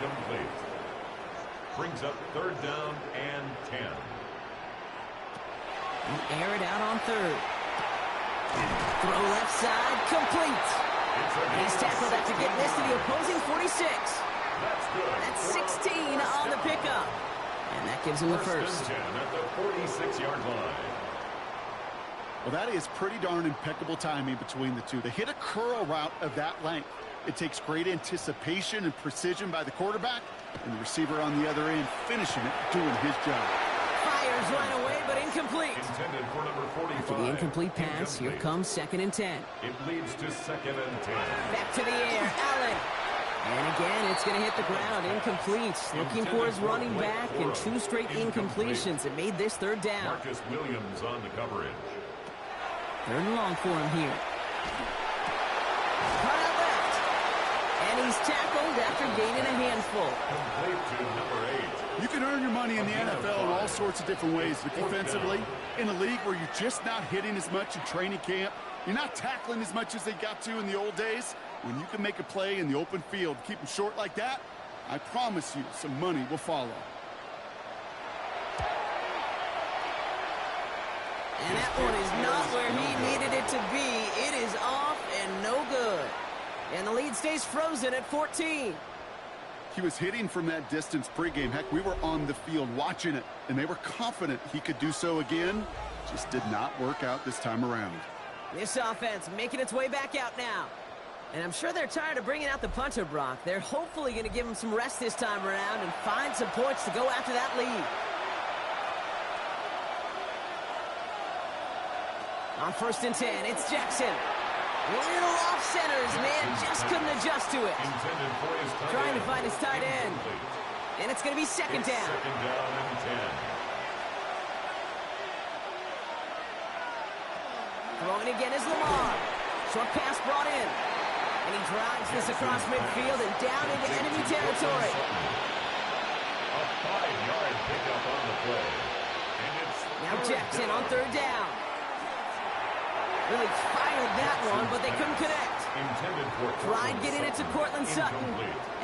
Incomplete. Brings up third down and 10. You air it out on third. Throw left side, complete. And he's tackled after getting this to the opposing 46. That's good. That's 16 on the pickup. And that gives him the first. First and 10 at the 46-yard line. Well, that is pretty darn impeccable timing between the two. They hit a curl route of that length. It takes great anticipation and precision by the quarterback, and the receiver on the other end finishing it, doing his job. Fires right away, but incomplete. Intended for number 45. After the incomplete pass, here comes second and 10. It leads to second and 10. Back to the air, Allen. And again, it's going to hit the ground, incomplete. Looking for his running back, and 2 straight incompletions. It made this third down. Marcus Williams on the coverage. Third and long for him here. Cut out left. And he's tackled after gaining a handful. Complete to number 8. You can earn your money in the NFL in all sorts of different ways, but defensively, in a league where you're just not hitting as much in training camp, you're not tackling as much as they got to in the old days, when you can make a play in the open field, keep them short like that, I promise you some money will follow. And that one is not where he needed it to be. It is off and no good. And the lead stays frozen at 14. He was hitting from that distance pregame. Heck, we were on the field watching it, and they were confident he could do so again. Just did not work out this time around. This offense making its way back out now. And I'm sure they're tired of bringing out the punter, Brock. They're hopefully going to give him some rest this time around and find some points to go after that lead. On first and 10, it's Jackson. Little off centers, man, just couldn't adjust to it. Trying to find his tight end. And it's going to be second down. Second down and 10. Throwing again is Lamar. Short pass brought in. And he drives this across midfield and down into enemy territory. A 5-yard pickup on the play. And it's Now Jackson on third down. Really fired that one, but they couldn't connect. intended for Tried getting it to Cortland Sutton.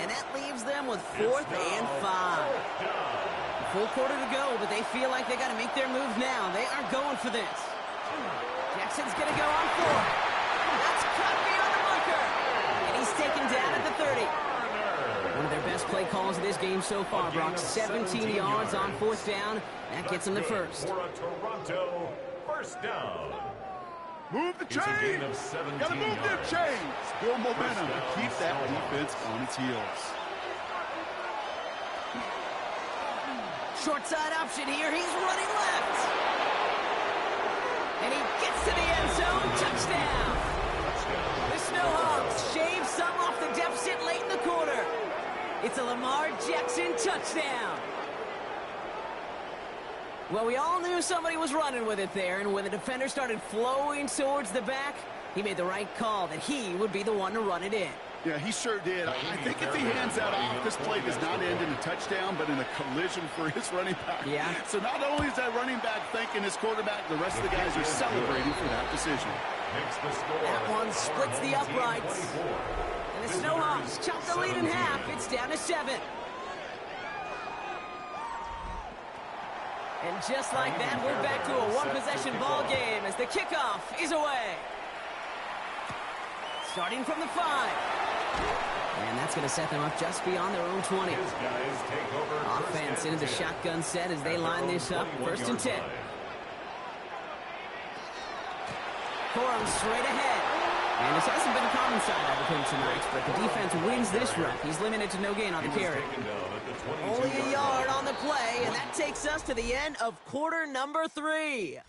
And that leaves them with 4th and 5. A full quarter to go, but they feel like they got to make their move now. They are going for this. Jackson's going to go on 4. That's cut beyond the bunker. And he's taken down at the 30. One of their best play calls of this game so far, Brock. 17 yards on 4th down. That gets them the first. For a Toronto first down. Move the chains! Gotta move them chains! Build momentum and keep that defense on its heels. Short side option here. He's running left. And he gets to the end zone. Touchdown. The Snowhawks shave some off the deficit late in the quarter. It's a Lamar Jackson touchdown. Well, we all knew somebody was running with it there, and when the defender started flowing towards the back, he made the right call that he would be the one to run it in. Yeah, he sure did. I think if he hands that off, this play does not end in a touchdown, but in a collision for his running back. Yeah. So not only is that running back thanking his quarterback, the rest of the guys are celebrating for that decision. That one splits the uprights. And the Snowhawks chop the lead in half. It's down to 7. And just like that, we're back to a one-possession ball game as the kickoff is away. Starting from the 5. And that's going to set them up just beyond their own 20. Offense into the shotgun set as they line this up. First and 10. Corum straight ahead. And this hasn't been a common side of him tonight, but the defense wins this rep. He's limited to no gain on the carry. Only a yard on the play, and that takes us to the end of quarter number 3.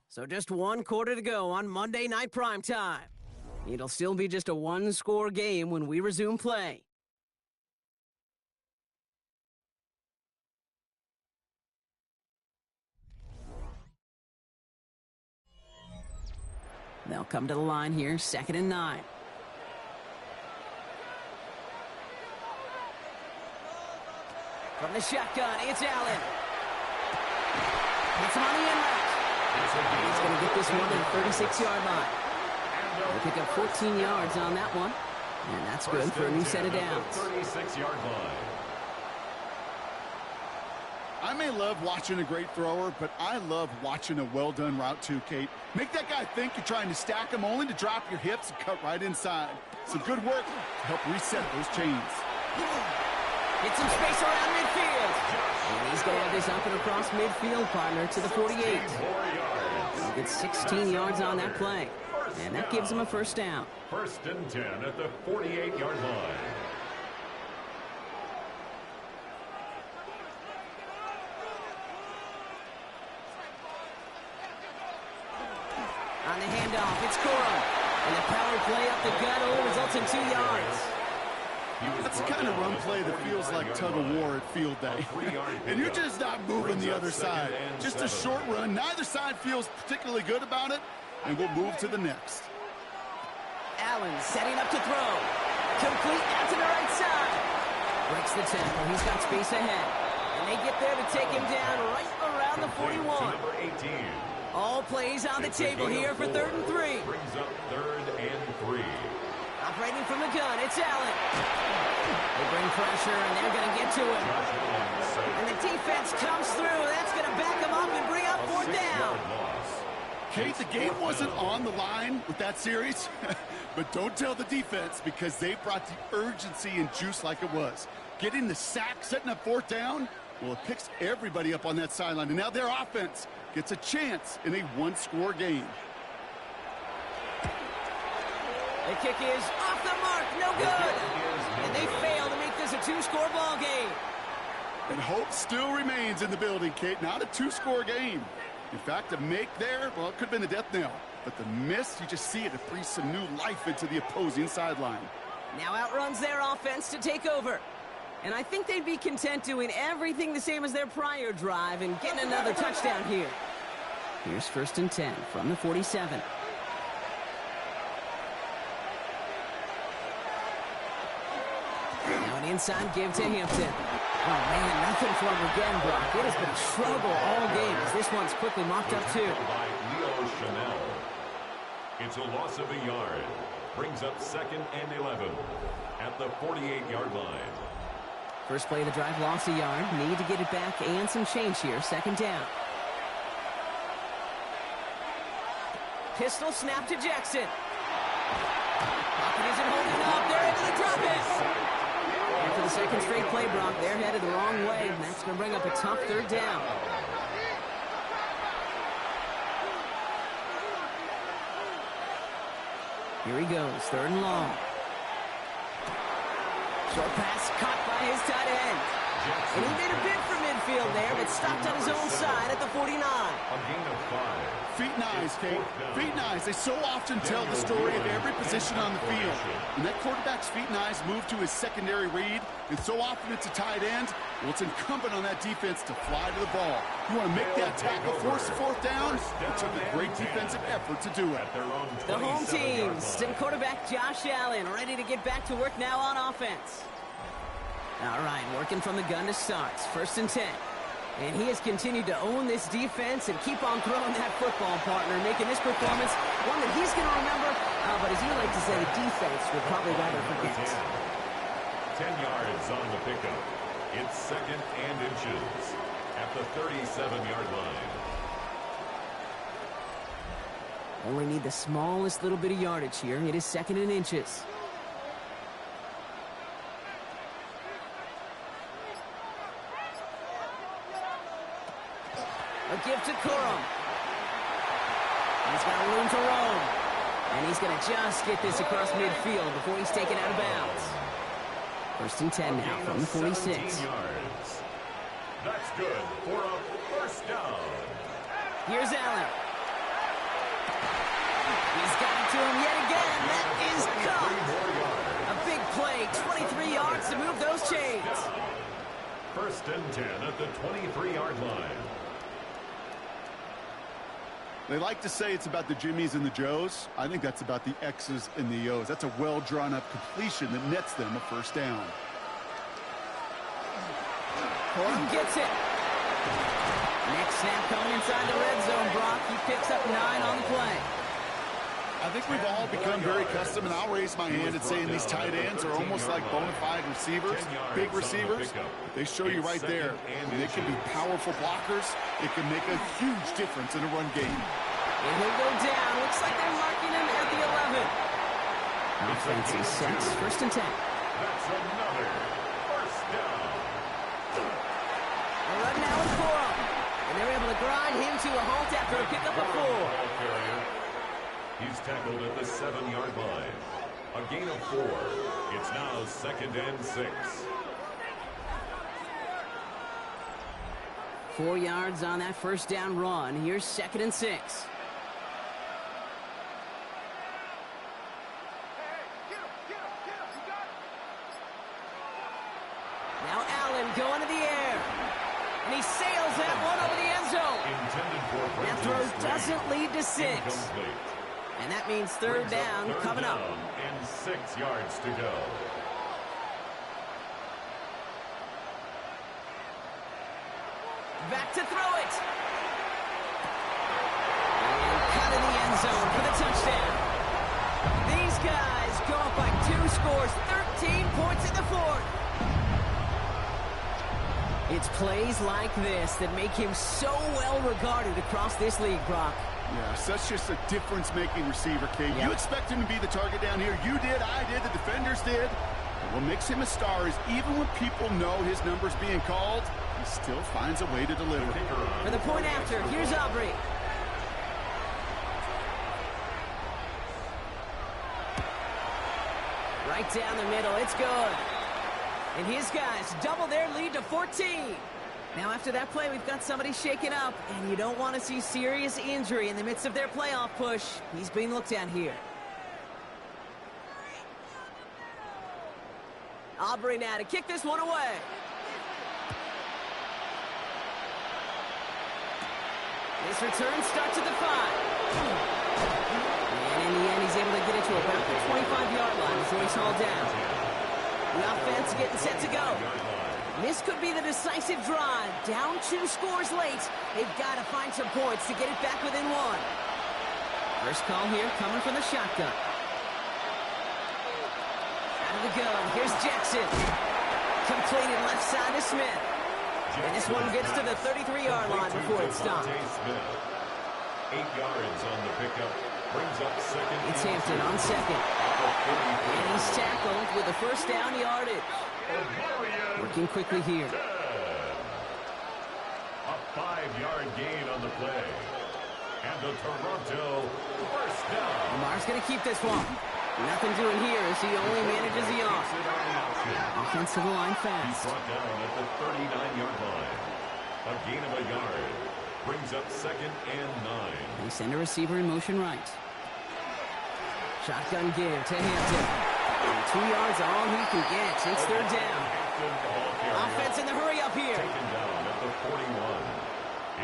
So just one quarter to go on Monday Night Primetime. It'll still be just a one-score game when we resume play. They'll come to the line here, 2nd and 9. From the shotgun, it's Allen. It's him on the end route. He's going to get this one to the 36-yard line. They'll pick up 14 yards on that one. And that's good for a new set of downs. 36-yard line. I may love watching a great thrower, but I love watching a well-done route too, Kate. Make that guy think you're trying to stack him only to drop your hips and cut right inside. Some good work to help reset those chains. Get some space around midfield. And he's going to have this up and across midfield, partner, to the 48. He'll get 16 yards on that play. And that gives him a first down. 1st and 10 at the 48-yard line. On the handoff, it's Corum. And the power play up the gut only results in 2 yards. That's the kind of run play that feels like tug-of-war at field day. And you're just not moving the other side. Just a short run. Neither side feels particularly good about it. And we'll move to the next. Allen setting up to throw. Complete out to the right side. Breaks the tackle. He's got space ahead. And they get there to take him down right around the 41. Number 18. All plays on the table here for 3rd and 3. Brings up 3rd and 3. Operating from the gun, it's Allen. They bring pressure, and they're going to get to him. And the defense comes through. That's going to back him up and bring up 4th down. Kate, the game wasn't on the line with that series, but don't tell the defense because they brought the urgency and juice like it was. Getting the sack, setting up 4th down, well, it picks everybody up on that sideline. And now their offense gets a chance in a one-score game. The kick is off the mark, no good. And they fail to make this a 2-score ball game. And hope still remains in the building, Kate. Not a 2-score game. In fact, a make there, well, it could have been a death knell. But the miss, you just see it breathes some new life into the opposing sideline. Now outruns their offense to take over. And I think they'd be content doing everything the same as their prior drive and getting another touchdown here. Here's 1st and 10 from the 47. Now an inside give to Hampton. Oh, man, nothing for him again, Brock. It has been a struggle all game as this one's quickly mopped up, too. By Leo Chanel. It's a loss of a yard. Brings up 2nd and 11 at the 48-yard line. First play of the drive, lost a yard. Need to get it back and some change here. 2nd down. Pistol snap to Jackson. Pocket isn't holding up. They're into the drop it. And for the 2nd straight play, Brock, they're headed the wrong way. And that's going to bring up a tough 3rd down. Here he goes, 3rd and long. Short pass caught by his tight end. And he made a bid for midfield there, but stopped on his own side at the 49. A gain of 5. Feet and eyes, Kate. Feet and eyes. They so often tell the story of every position on the field. When that quarterback's feet and eyes move to his secondary read, and so often it's a tight end, well, it's incumbent on that defense to fly to the ball. You want to make that tackle, force the 4th down. It took a great defensive effort to do it. The home team, and quarterback Josh Allen, ready to get back to work now on offense. All right, working from the gun to start. 1st and 10. And he has continued to own this defense and keep on throwing that football, partner, making this performance one that he's going to remember. But as you like to say, the defense would probably rather forget. 10 yards on the pickup. It's 2nd and inches at the 37-yard line. Only need the smallest little bit of yardage here. It is 2nd and inches. A give to Corum. He's got room to roam. And he's going to just get this across midfield before he's taken out of bounds. 1st and 10 now from the 46. That's good for a 1st down. Here's Allen. He's got it to him yet again. That is caught. A big play, 23 yards to move those chains. 1st and 10 at the 23-yard line. They like to say it's about the Jimmies and the Joes. I think that's about the X's and the O's. That's a well-drawn-up completion that nets them a 1st down. Corum gets it. Next snap coming inside the red zone, Brock. He picks up 9 on the play. I think we've all become very accustomed, and I'll raise my hand and saying these tight ends are almost like bona fide receivers, big receivers. They show you right there, they can be powerful blockers. It can make a huge difference in a run game. And he'll go down. Looks like they're marking him at the 11. Offense is set. 1st and 10. That's another first down. They're running out with Corum. And they're able to grind him to a halt after a pickup of 4. He's tackled at the 7-yard line. A gain of 4. It's now 2nd and 6. 4 yards on that first down run. Here's 2nd and 6. Now Allen going to the air. And he sails that one over the end zone. That throw doesn't lead to 6. Incomplete. And that means 3rd down coming up. And 6 yards to go. Back to throw it. And cut in the end zone for the touchdown. These guys go up by 2 scores, 13 points in the 4th. It's plays like this that make him so well regarded across this league, Brock. Yeah, such just a difference-making receiver, Kate. Yep. You expect him to be the target down here. You did, I did, the defenders did. And what makes him a star is even when people know his number's being called, he still finds a way to deliver. For the point after, here's Aubrey. Right down the middle, it's good. And his guys double their lead to 14. Now after that play, we've got somebody shaken up, and you don't want to see serious injury in the midst of their playoff push. He's being looked at here. Aubrey now to kick this one away. This return starts at the 5. And in the end, he's able to get it to about the 25-yard line before he's hauled down. The offense getting set to go. This could be the decisive drive. Down 2 scores late. They've got to find some points to get it back within 1. First call here coming from the shotgun. Out of the gun. Here's Jackson. Completed left side to Smith. And this one gets to the 33-yard line before it's stopped. 8 yards on the pickup. Brings up 2nd. It's Hampton on 2nd. And he's tackled with the first down yardage. Working quickly here. A 5-yard gain on the play. And the Toronto first down. Lamar's going to keep this one. Nothing doing here as he only manages the off. Offensive line He's fast. brought down at the 39-yard line. A gain of a yard. Brings up 2nd and 9. They send a receiver in motion right. Shotgun give to Hampton. And 2 yards are all he can get. It's 3rd down. Offense in the hurry up here. Taken down at the 41.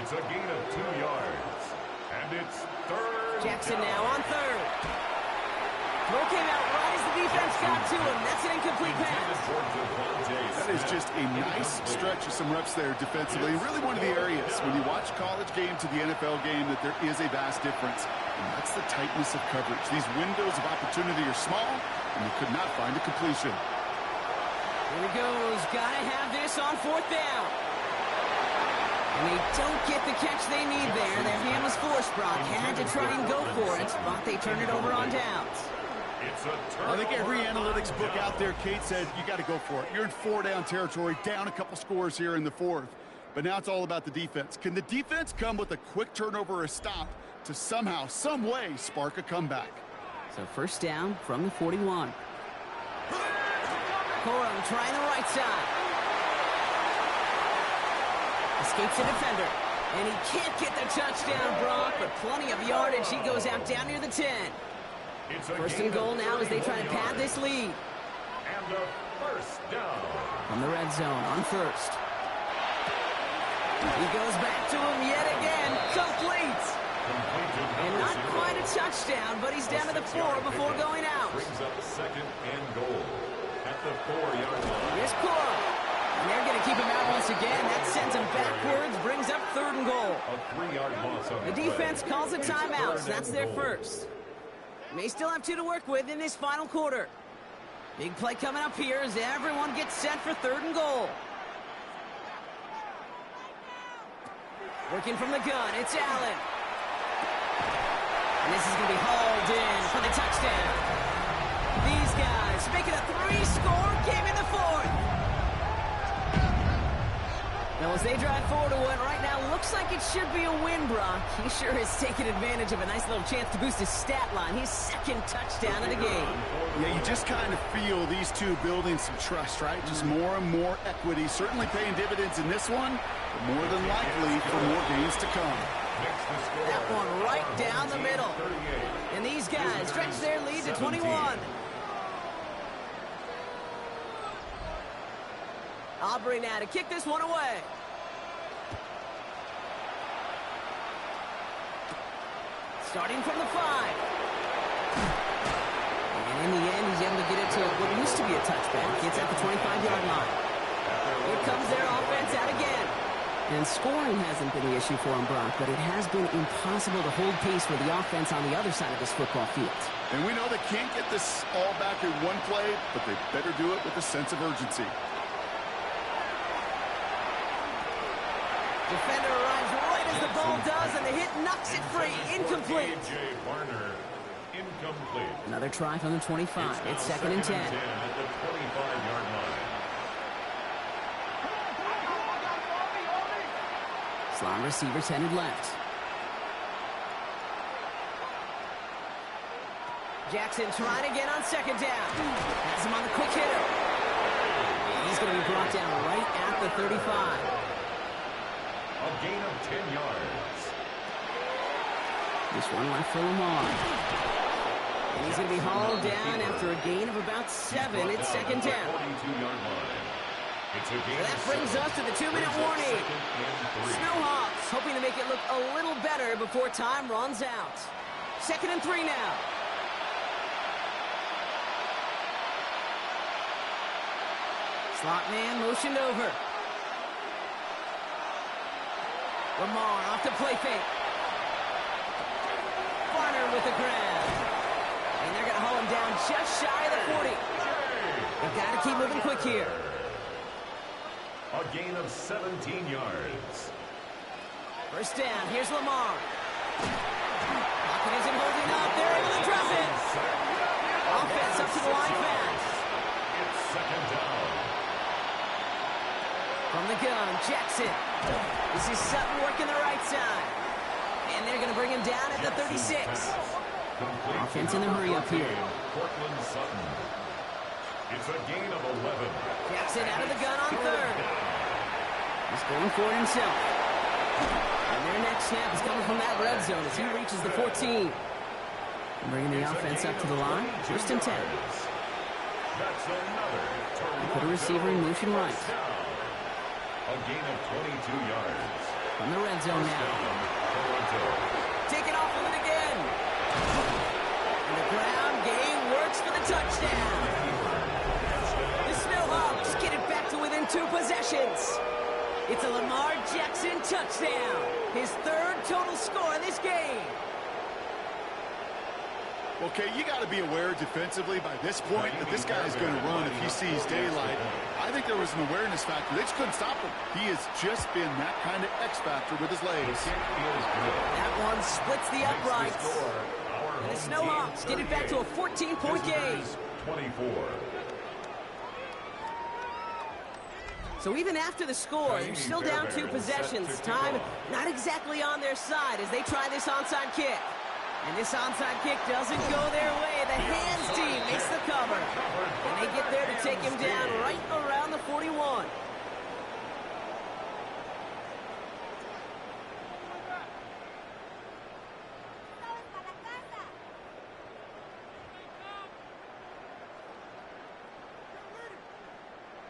It's a gain of 2 yards. And it's 3rd Jackson down. now on 3rd. Throw came out right as the defense got to him. That's an incomplete pass. That is just a nice stretch of some reps there defensively. Really one of the areas when you watch college game to the NFL game that there is a vast difference. And that's the tightness of coverage. These windows of opportunity are small, and they could not find a completion. Here he goes. Gotta have this on 4th down. And they don't get the catch they need there. Their hand was forced, Brock. Had to try and go for it, but they turned it over on downs. I think every analytics book out there, Kate, said you got to go for it. You're in 4-down territory, down a couple scores here in the 4th. But now it's all about the defense. Can the defense come with a quick turnover or a stop to somehow, some way, spark a comeback? So first down from the 41. Corum trying the right side. Escapes the defender. And he can't get the touchdown, Brock, but plenty of yardage. He goes out down near the 10. First and goal now as they try to pad this lead. And the first down. From the red zone on 1st. He goes back to him yet again. Complete. And not quite a touchdown, but he's down to the 4 before going out. Brings up 2nd and goal at the 4-yard line. Here's Corum. And they're going to keep him out once again. That sends him backwards, brings up 3rd and goal. A 3-yard loss on The defense calls a timeout, so that's their first. May still have 2 to work with in this final quarter. Big play coming up here as everyone gets set for 3rd and goal. Working from the gun, it's Allen. And this is going to be hauled in for the touchdown. These guys making a 3-score game in the 4th. Now, as they drive forward to what right now looks like it should be a win, Brock. He sure has taken advantage of a nice little chance to boost his stat line. His 2nd touchdown of the game. Yeah, you just kind of feel these two building some trust, right? Just more and more equity. Certainly paying dividends in this one, but more than likely for more games to come. That one right down the middle. And these guys stretch their lead to 21. Aubrey now to kick this one away. Starting from the 5. And in the end, he's able to get it to what used to be a touchback. It's at the 25-yard line. Here comes their offense out again. And scoring hasn't been the issue for him, Brock, but it has been impossible to hold pace with the offense on the other side of this football field. And we know they can't get this all back in one play, but they better do it with a sense of urgency. Defender arrives right as the ball does, and the hit knocks it free. Incomplete. Another try from the 25. It's 2nd and 10. At the 25-yard line. Slot receivers headed left. Jackson trying again on 2nd down. Has him on the quick hitter. He's going to be brought down right at the 35. A gain of 10 yards. This one left for Lamar. And he's going to be hauled down after a gain of about 7. It's 2nd down. 42-yard line. So that brings us to the 2-minute warning. Snowhawks hoping to make it look a little better before time runs out. 2nd and 3 now. Slot man motioned over. Lamar off the play fake. Varner with the grab. And they're going to haul him down just shy of the 40. They've got to keep moving quick here. A gain of 17 yards. 1st down. Here's Lamar. Pocket isn't holding up. They're able to drop it. Offense up to the line fast. It's 2nd down. From the gun, Jackson. This is Sutton working the right side. And they're going to bring him down at the 36. Offense in a hurry up here. Cortland Sutton. It's a gain of 11. Jackson out of the gun on 3rd. He's going for it himself. And their next snap is coming from that red zone as he reaches the 14. And bringing the offense up to the line. 1st and 10. That's another. Put a receiver in motion right. A gain of 22 yards. From the red zone now. Take it off with it again. And the ground game works for the touchdown. The Snowhawks get it back to within 2 possessions. It's a Lamar Jackson touchdown. His 3rd total score in this game. Okay, you got to be aware defensively by this point that this guy is going to run if he sees daylight. I think there was an awareness factor. They just couldn't stop him. He has just been that kind of X factor with his legs. That one splits the uprights. And the Snowhawks get it back to a 14-point game. 24. So even after the score, they're still down 2 possessions. Time not exactly on their side as they try this onside kick. And this onside kick doesn't go their way. The hands team makes the cover. And they get there to take him down right around the 41.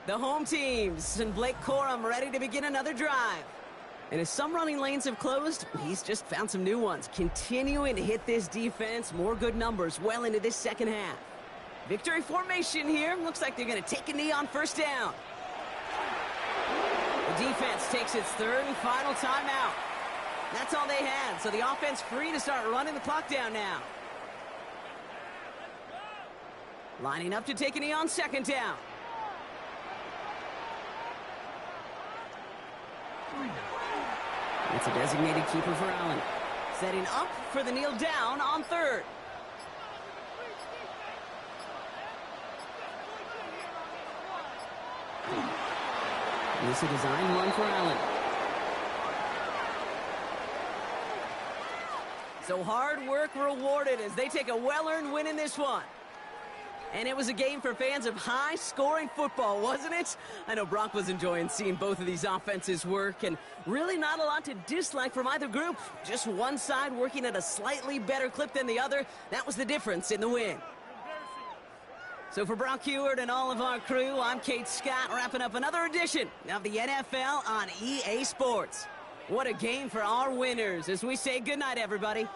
The home teams and Blake Corum ready to begin another drive. And as some running lanes have closed, he's just found some new ones. Continuing to hit this defense, more good numbers well into this 2nd half. Victory formation here. Looks like they're going to take a knee on 1st down. The defense takes its 3rd and final timeout. That's all they had, so the offense free to start running the clock down now. Lining up to take a knee on second down. It's a designated keeper for Allen. Setting up for the kneel down on third. This is a design run for Allen. So hard work rewarded as they take a well-earned win in this one. And it was a game for fans of high-scoring football, wasn't it? I know Brock was enjoying seeing both of these offenses work, and really not a lot to dislike from either group. Just one side working at a slightly better clip than the other. That was the difference in the win. So for Brock Heward and all of our crew, I'm Kate Scott, wrapping up another edition of the NFL on EA Sports. What a game for our winners as we say goodnight, everybody.